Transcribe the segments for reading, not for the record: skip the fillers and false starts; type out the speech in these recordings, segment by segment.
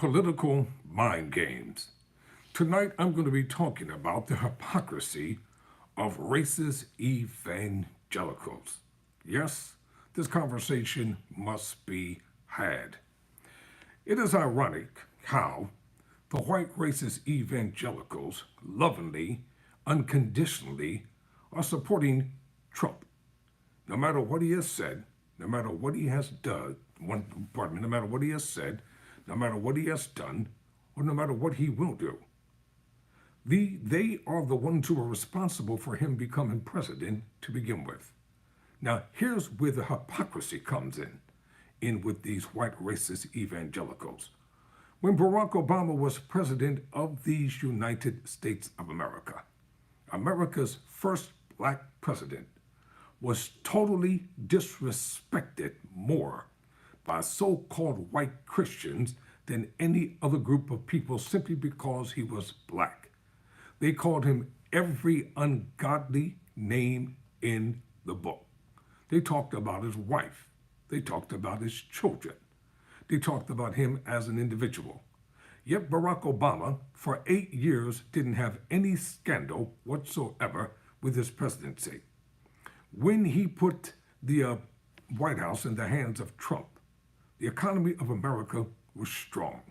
Political mind games. Tonight I'm going to be talking about the hypocrisy of racist evangelicals. Yes, this conversation must be had. It is ironic how the white racist evangelicals lovingly, unconditionally are supporting Trump. No matter what he has said, no matter what he has done, no matter what he has said, no matter what he has done, or no matter what he will do. They are the ones who are responsible for him becoming president to begin with. Now, here's where the hypocrisy comes in with these white racist evangelicals. When Barack Obama was president of these United States of America, America's first black president was totally disrespected more by so-called white Christians than any other group of people simply because he was black. They called him every ungodly name in the book. They talked about his wife. They talked about his children. They talked about him as an individual. Yet Barack Obama, for 8 years, didn't have any scandal whatsoever with his presidency. When he put the White House in the hands of Trump, the economy of America was strong.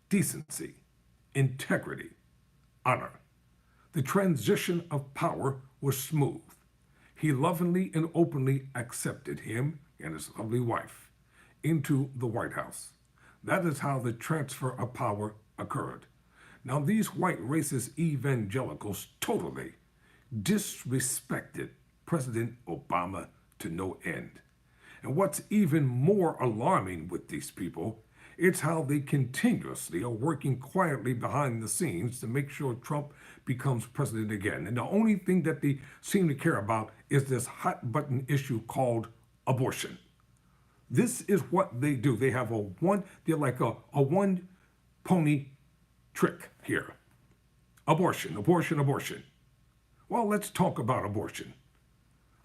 Decency, integrity, honor. The transition of power was smooth. He lovingly and openly accepted him and his lovely wife into the White House. That is how the transfer of power occurred. Now, these white racist evangelicals totally disrespected President Obama to no end. And what's even more alarming with these people, it's how they continuously are working quietly behind the scenes to make sure Trump becomes president again. And the only thing that they seem to care about is this hot button issue called abortion. This is what they do. They have they're like a one pony trick here. Abortion, abortion, abortion. Well, let's talk about abortion.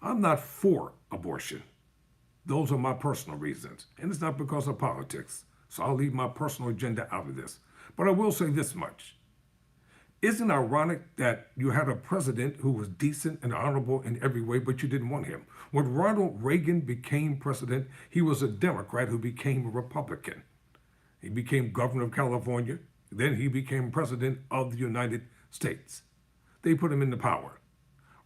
I'm not for abortion. Those are my personal reasons. And it's not because of politics. So I'll leave my personal agenda out of this. But I will say this much. Isn't it ironic that you had a president who was decent and honorable in every way, but you didn't want him? When Ronald Reagan became president, he was a Democrat who became a Republican. He became governor of California. Then he became president of the United States. They put him into power.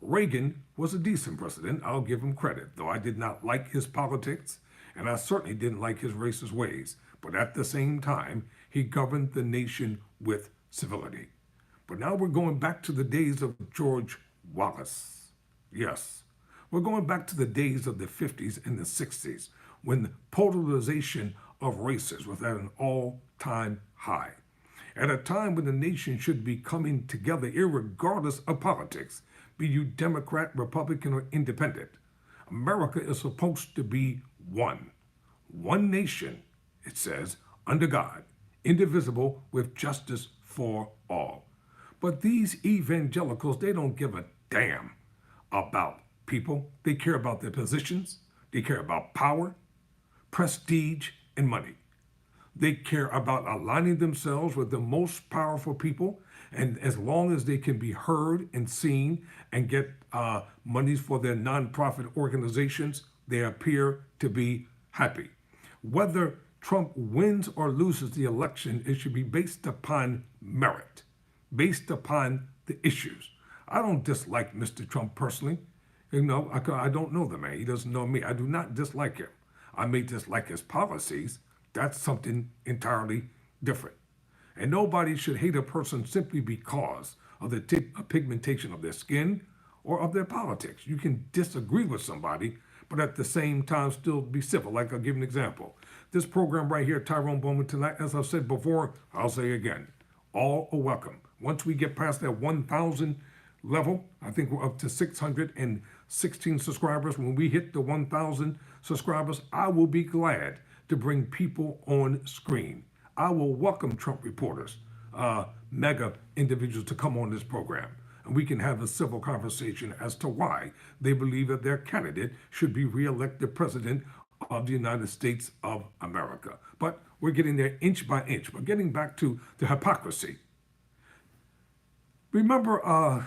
Reagan was a decent president, I'll give him credit, though I did not like his politics, and I certainly didn't like his racist ways. But at the same time, he governed the nation with civility. But now we're going back to the days of George Wallace. Yes, we're going back to the days of the 50s and the 60s, when the polarization of races was at an all-time high. At a time when the nation should be coming together irregardless of politics, be you Democrat, Republican, or Independent. America is supposed to be one. One nation, it says, under God, indivisible with justice for all. But these evangelicals, they don't give a damn about people. They care about their positions. They care about power, prestige, and money. They care about aligning themselves with the most powerful people, and as long as they can be heard and seen and get monies for their nonprofit organizations, they appear to be happy. Whether Trump wins or loses the election, it should be based upon merit, based upon the issues. I don't dislike Mr. Trump personally. You know, I don't know the man. He doesn't know me. I do not dislike him. I may dislike his policies. That's something entirely different. And nobody should hate a person simply because of the pigmentation of their skin or of their politics. You can disagree with somebody, but at the same time still be civil. Like I'll give an example. This program right here, Tyrone Bowman Tonight, as I've said before, I'll say again, all are welcome. Once we get past that 1,000 level, I think we're up to 616 subscribers. When we hit the 1,000 subscribers, I will be glad to bring people on screen. I will welcome Trump reporters, mega individuals to come on this program. And we can have a civil conversation as to why they believe that their candidate should be reelected president of the United States of America. But We're getting there inch by inch. But getting back to the hypocrisy. Remember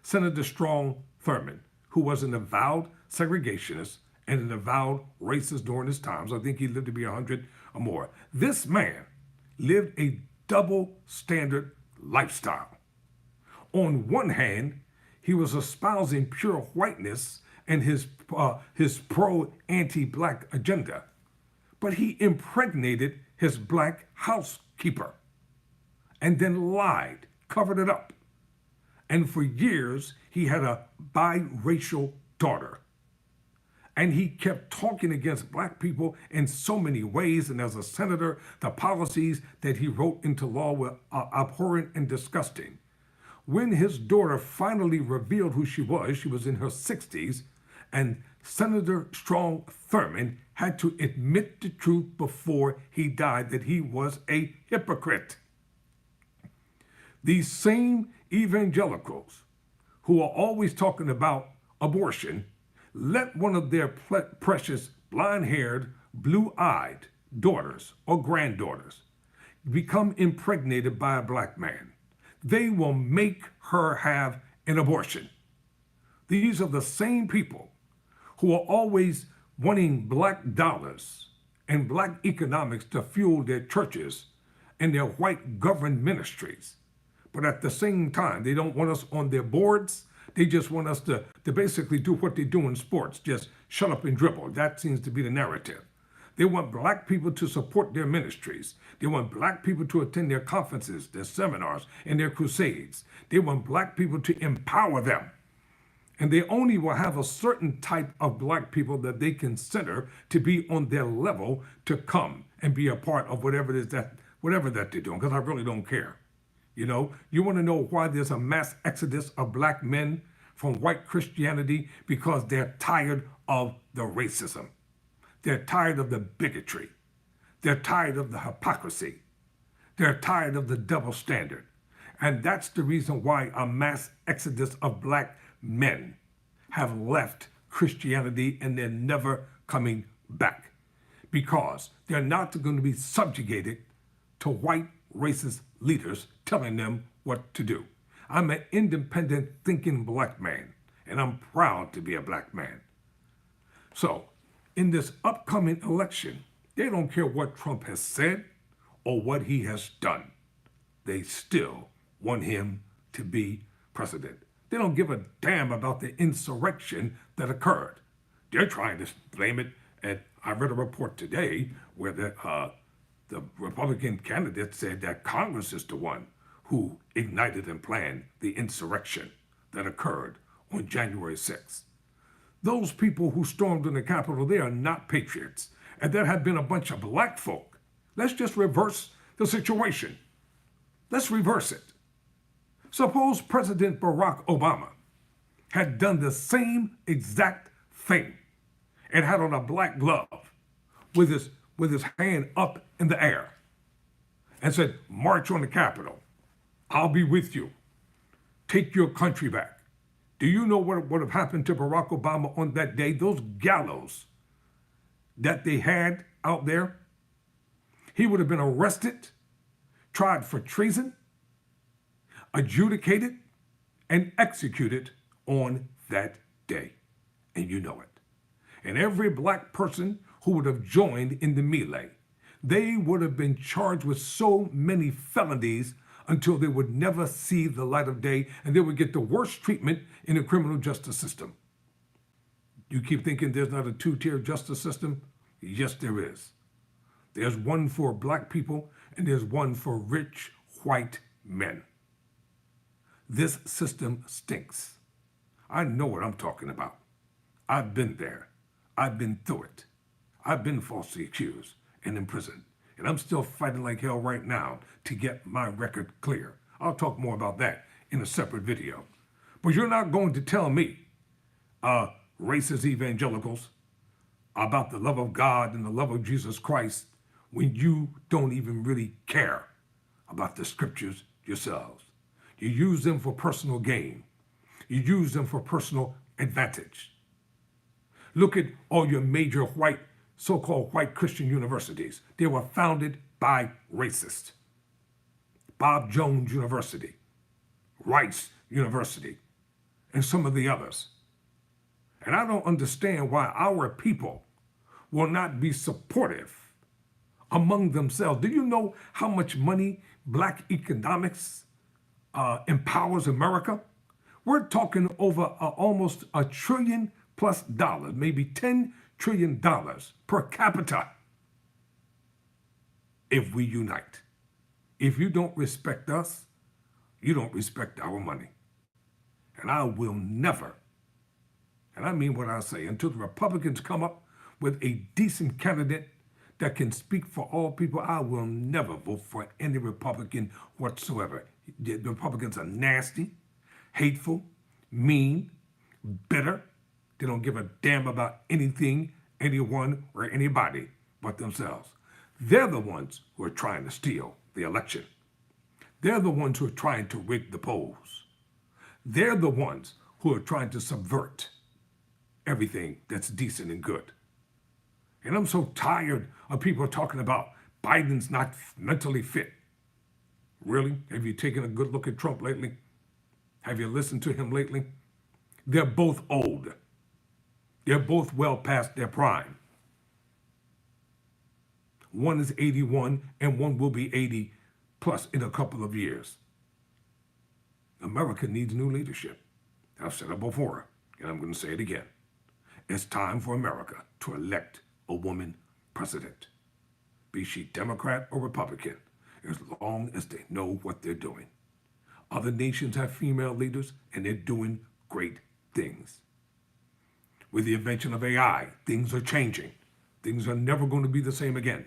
Senator Strong Thurmond, who was an avowed segregationist and an avowed racist during his times. I think he lived to be 100 or more. This man lived a double standard lifestyle. On one hand, he was espousing pure whiteness and his pro-anti-black agenda, but he impregnated his black housekeeper and then lied, covered it up. And for years, he had a biracial daughter. And he kept talking against black people in so many ways. And as a senator, the policies that he wrote into law were abhorrent and disgusting. When his daughter finally revealed who she was in her 60s, and Senator Strong Thurmond had to admit the truth before he died that he was a hypocrite. These same evangelicals who are always talking about abortion let one of their precious blonde-haired, blue-eyed daughters or granddaughters become impregnated by a black man. They will make her have an abortion. These are the same people who are always wanting black dollars and black economics to fuel their churches and their white governed ministries. But at the same time, they don't want us on their boards. They just want us to basically do what they do in sports, just shut up and dribble. That seems to be the narrative. They want black people to support their ministries. They want black people to attend their conferences, their seminars, and their crusades. They want black people to empower them. And they only will have a certain type of black people that they consider to be on their level to come and be a part of whatever that they're doing, because I really don't care. You know, you want to know why there's a mass exodus of black men from white Christianity? Because they're tired of the racism. They're tired of the bigotry. They're tired of the hypocrisy. They're tired of the double standard. And that's the reason why a mass exodus of black men have left Christianity and they're never coming back. Because they're not going to be subjugated to white racist leaders telling them what to do. I'm an independent thinking black man, and I'm proud to be a black man. So, in this upcoming election, they don't care what Trump has said or what he has done. They still want him to be president. They don't give a damn about the insurrection that occurred. They're trying to blame it. And I read a report today where the Republican candidate said that Congress is the one who ignited and planned the insurrection that occurred on January 6th. Those people who stormed in the Capitol, they are not patriots. And there have been a bunch of black folk. Let's just reverse the situation. Let's reverse it. Suppose President Barack Obama had done the same exact thing and had on a black glove with his hand up in the air and said, march on the Capitol. I'll be with you. Take your country back. Do you know what would have happened to Barack Obama on that day? Those gallows that they had out there, he would have been arrested, tried for treason, adjudicated, and executed on that day. And you know it. And every black person who would have joined in the melee, they would have been charged with so many felonies until they would never see the light of day, and they would get the worst treatment in the criminal justice system. You keep thinking there's not a two-tier justice system? Yes, there is. There's one for black people, and there's one for rich white men. This system stinks. I know what I'm talking about. I've been there. I've been through it. I've been falsely accused and imprisoned. And I'm still fighting like hell right now to get my record clear. I'll talk more about that in a separate video. But you're not going to tell me, racist evangelicals, about the love of God and the love of Jesus Christ when you don't even really care about the scriptures yourselves. You use them for personal gain. You use them for personal advantage. Look at all your major white so-called white Christian universities. They were founded by racists. Bob Jones University, Rice University, and some of the others. And I don't understand why our people will not be supportive among themselves. Do you know how much money black economics empowers America? We're talking over almost $1 trillion plus, maybe $10 trillion per capita if we unite. If you don't respect us, you don't respect our money. And I will never, and I mean what I say, until the Republicans come up with a decent candidate that can speak for all people, I will never vote for any Republican whatsoever. The Republicans are nasty, hateful, mean, bitter. They don't give a damn about anything, anyone, or anybody but themselves. They're the ones who are trying to steal the election. They're the ones who are trying to rig the polls. They're the ones who are trying to subvert everything that's decent and good. And I'm so tired of people talking about Biden's not mentally fit. Really? Have you taken a good look at Trump lately? Have you listened to him lately? They're both old. They're both well past their prime. One is 81 and one will be 80 plus in a couple of years. America needs new leadership. I've said it before, and I'm going to say it again. It's time for America to elect a woman president, be she Democrat or Republican, as long as they know what they're doing. Other nations have female leaders, and they're doing great things. With the invention of AI, things are changing. Things are never going to be the same again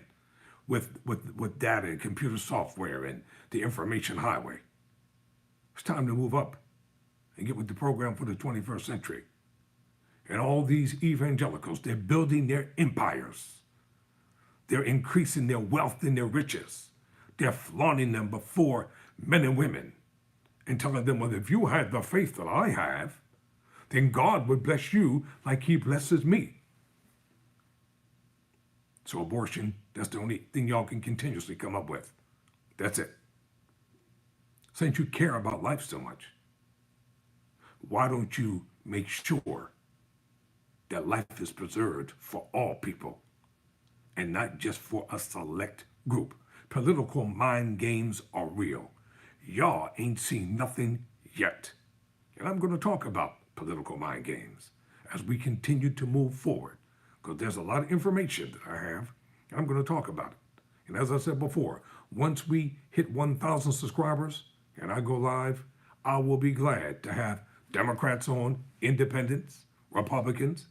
with data and computer software and the information highway. It's time to move up and get with the program for the 21st century. And all these evangelicals, they're building their empires. They're increasing their wealth and their riches. They're flaunting them before men and women and telling them, well, if you had the faith that I have, then God would bless you like he blesses me. So abortion, that's the only thing y'all can continuously come up with. That's it. Since you care about life so much, why don't you make sure that life is preserved for all people and not just for a select group? Political mind games are real. Y'all ain't seen nothing yet. And I'm going to talk about political mind games as we continue to move forward, because there's a lot of information that I have, and I'm going to talk about it. And as I said before, once we hit 1,000 subscribers and I go live, I will be glad to have Democrats on, independents, Republicans,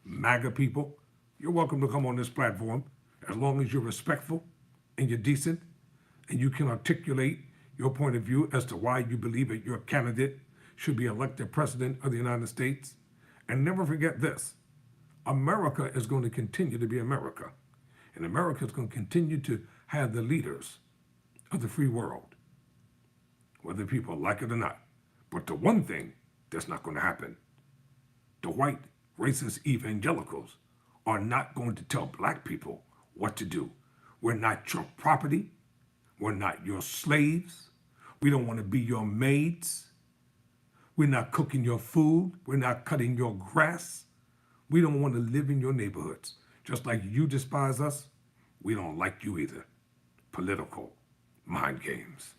MAGA people. You're welcome to come on this platform as long as you're respectful and you're decent and you can articulate your point of view as to why you believe that your candidate should be elected president of the United States. And never forget this, America is going to continue to be America. And America is going to continue to have the leaders of the free world, whether people like it or not. But the one thing that's not going to happen, the white racist evangelicals are not going to tell black people what to do. We're not your property. We're not your slaves. We don't want to be your maids. We're not cooking your food. We're not cutting your grass. We don't want to live in your neighborhoods. Just like you despise us, we don't like you either. Political mind games.